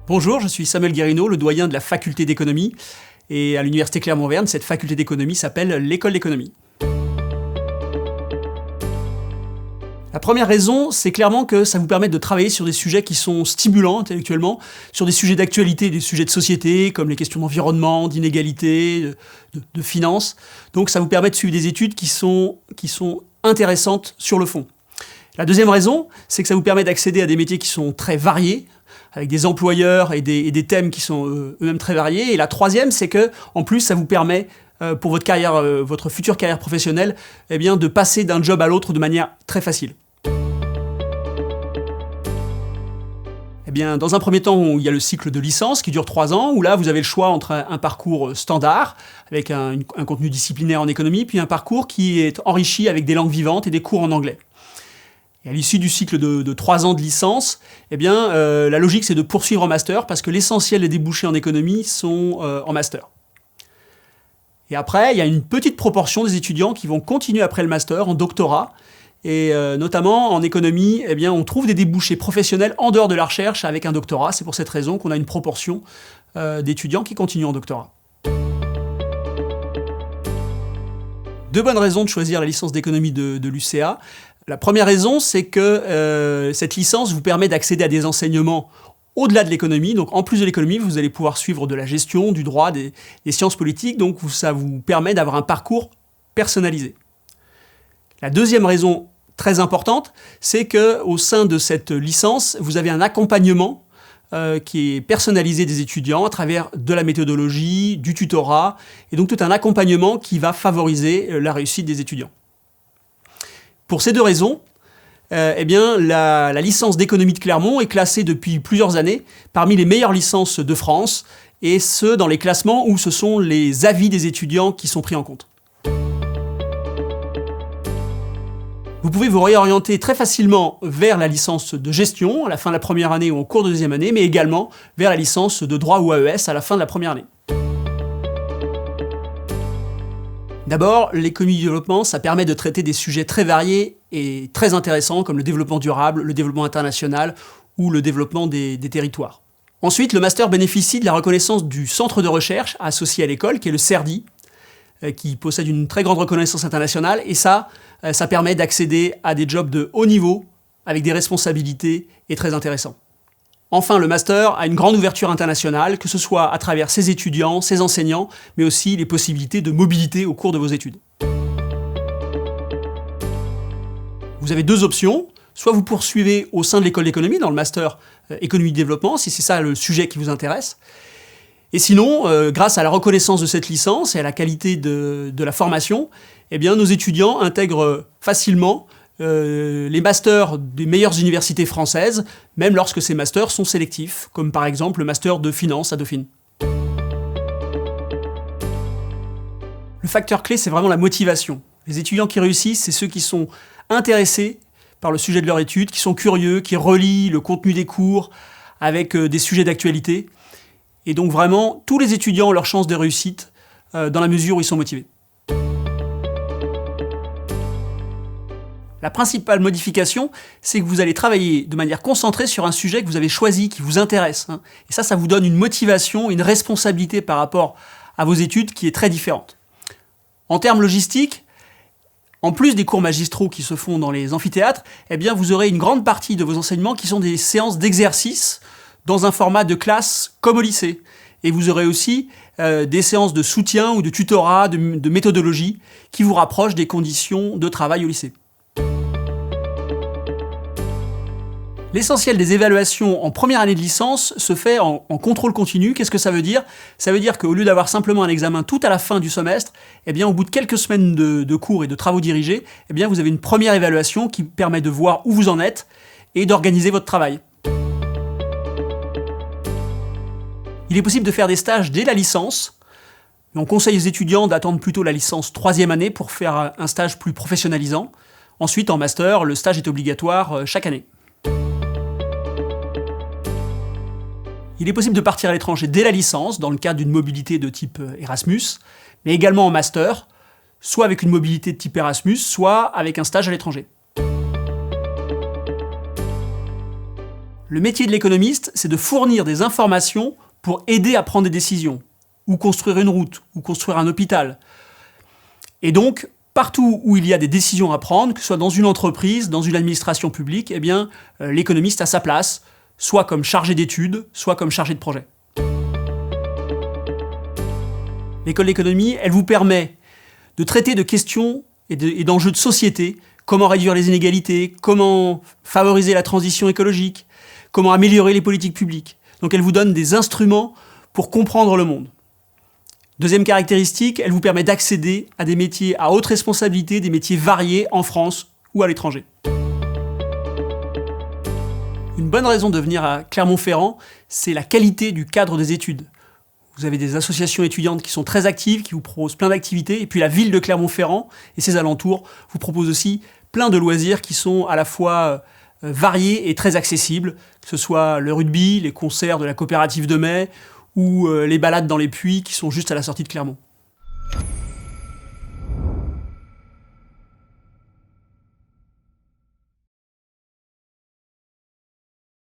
Bonjour, je suis Samuel Guérino, le doyen de la faculté d'économie. Et à l'université Clermont-Auvergne, cette faculté d'économie s'appelle l'école d'économie. La première raison, c'est clairement que ça vous permet de travailler sur des sujets qui sont stimulants intellectuellement, sur des sujets d'actualité, des sujets de société, comme les questions d'environnement, d'inégalité, de finances. Donc ça vous permet de suivre des études qui sont intéressantes sur le fond. La deuxième raison, c'est que ça vous permet d'accéder à des métiers qui sont très variés, avec des employeurs et des thèmes qui sont eux-mêmes très variés. Et la troisième, c'est que, en plus, ça vous permet, pour votre carrière, votre future carrière professionnelle, eh bien, de passer d'un job à l'autre de manière très facile. Eh bien, dans un premier temps, il y a le cycle de licence qui dure 3 ans, où là, vous avez le choix entre un parcours standard, avec un contenu disciplinaire en économie, puis un parcours qui est enrichi avec des langues vivantes et des cours en anglais. Et à l'issue du cycle de 3 ans de licence, eh bien, la logique, c'est de poursuivre en master, parce que l'essentiel des débouchés en économie sont en master. Et après, il y a une petite proportion des étudiants qui vont continuer après le master en doctorat. Et notamment en économie, eh bien, on trouve des débouchés professionnels en dehors de la recherche avec un doctorat. C'est pour cette raison qu'on a une proportion d'étudiants qui continuent en doctorat. 2 bonnes raisons de choisir la licence d'économie de l'UCA. La première raison, c'est que cette licence vous permet d'accéder à des enseignements au-delà de l'économie. Donc en plus de l'économie, vous allez pouvoir suivre de la gestion, du droit, des sciences politiques. Donc ça vous permet d'avoir un parcours personnalisé. La deuxième raison très importante, c'est qu'au sein de cette licence, vous avez un accompagnement qui est personnalisé des étudiants à travers de la méthodologie, du tutorat, et donc tout un accompagnement qui va favoriser la réussite des étudiants. Pour ces 2 raisons, eh bien, la licence d'économie de Clermont est classée depuis plusieurs années parmi les meilleures licences de France, et ce, dans les classements où ce sont les avis des étudiants qui sont pris en compte. Vous pouvez vous réorienter très facilement vers la licence de gestion à la fin de la première année ou en cours de deuxième année, mais également vers la licence de droit ou AES à la fin de la première année. D'abord, l'économie du développement, ça permet de traiter des sujets très variés et très intéressants comme le développement durable, le développement international ou le développement des territoires. Ensuite, le master bénéficie de la reconnaissance du centre de recherche associé à l'école, qui est le CERDI, qui possède une très grande reconnaissance internationale, et ça permet d'accéder à des jobs de haut niveau, avec des responsabilités et très intéressants. Enfin, le master a une grande ouverture internationale, que ce soit à travers ses étudiants, ses enseignants, mais aussi les possibilités de mobilité au cours de vos études. Vous avez 2 options. Soit vous poursuivez au sein de l'école d'économie, dans le master économie de développement, si c'est ça le sujet qui vous intéresse. Et sinon, grâce à la reconnaissance de cette licence et à la qualité de la formation, eh bien, nos étudiants intègrent facilement les masters des meilleures universités françaises, même lorsque ces masters sont sélectifs, comme par exemple le master de finance à Dauphine. Le facteur clé, c'est vraiment la motivation. Les étudiants qui réussissent, c'est ceux qui sont intéressés par le sujet de leur étude, qui sont curieux, qui relient le contenu des cours avec des sujets d'actualité. Et donc vraiment, tous les étudiants ont leur chance de réussite dans la mesure où ils sont motivés. La principale modification, c'est que vous allez travailler de manière concentrée sur un sujet que vous avez choisi, qui vous intéresse. Et ça vous donne une motivation, une responsabilité par rapport à vos études qui est très différente. En termes logistiques, en plus des cours magistraux qui se font dans les amphithéâtres, eh bien vous aurez une grande partie de vos enseignements qui sont des séances d'exercice dans un format de classe comme au lycée. Et vous aurez aussi des séances de soutien ou de tutorat, de méthodologie qui vous rapprochent des conditions de travail au lycée. L'essentiel des évaluations en première année de licence se fait en contrôle continu. Qu'est-ce que ça veut dire? Ça veut dire qu'au lieu d'avoir simplement un examen tout à la fin du semestre, eh bien, au bout de quelques semaines de cours et de travaux dirigés, eh bien, vous avez une première évaluation qui permet de voir où vous en êtes et d'organiser votre travail. Il est possible de faire des stages dès la licence, mais on conseille aux étudiants d'attendre plutôt la licence 3e année pour faire un stage plus professionnalisant. Ensuite, en master, le stage est obligatoire chaque année. Il est possible de partir à l'étranger dès la licence, dans le cadre d'une mobilité de type Erasmus, mais également en master, soit avec une mobilité de type Erasmus, soit avec un stage à l'étranger. Le métier de l'économiste, c'est de fournir des informations pour aider à prendre des décisions, ou construire une route, ou construire un hôpital. Et donc, partout où il y a des décisions à prendre, que ce soit dans une entreprise, dans une administration publique, eh bien, l'économiste a sa place, soit comme chargé d'études, soit comme chargé de projet. L'école d'économie, elle vous permet de traiter de questions et d'enjeux de société, comment réduire les inégalités, comment favoriser la transition écologique, comment améliorer les politiques publiques. Donc elle vous donne des instruments pour comprendre le monde. Deuxième caractéristique, elle vous permet d'accéder à des métiers à haute responsabilité, des métiers variés en France ou à l'étranger. Une bonne raison de venir à Clermont-Ferrand, c'est la qualité du cadre des études. Vous avez des associations étudiantes qui sont très actives, qui vous proposent plein d'activités, et puis la ville de Clermont-Ferrand et ses alentours vous proposent aussi plein de loisirs qui sont à la fois variés et très accessibles, que ce soit le rugby, les concerts de la coopérative de mai, ou les balades dans les puits qui sont juste à la sortie de Clermont.